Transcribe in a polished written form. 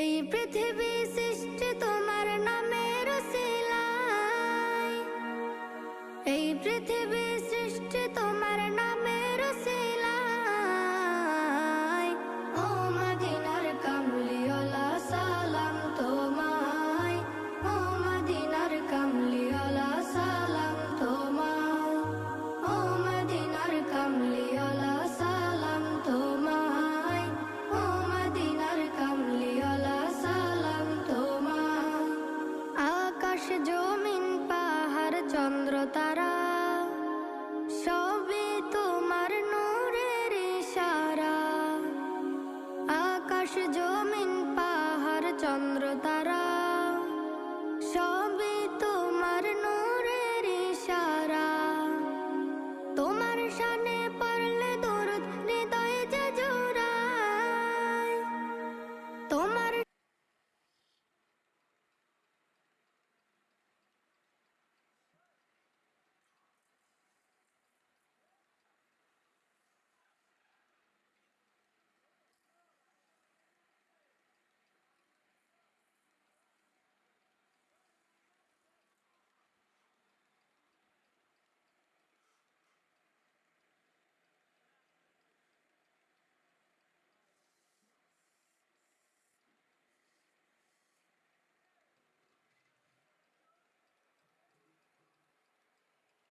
এই পৃথিবী সৃষ্টি তোমার নামের উসিলায়, এই পৃথিবী সৃষ্টি তোমার নামের উসিলায়। ও মদিনার কামলিওয়ালা সালাম তোমায়, ও মদিনার কামলিওয়ালা সালাম তোমায়, ও মদিনার কামলিওয়ালা সালাম তোমায়, ও মদিনার কামলিওয়ালা সালাম তোমায়। আকাশ জমিন পাহাড় চন্দ্র তারা সবই তোমার নূরের ইশারা। আকাশ জমিন পাহাড় চন্দ্র তারা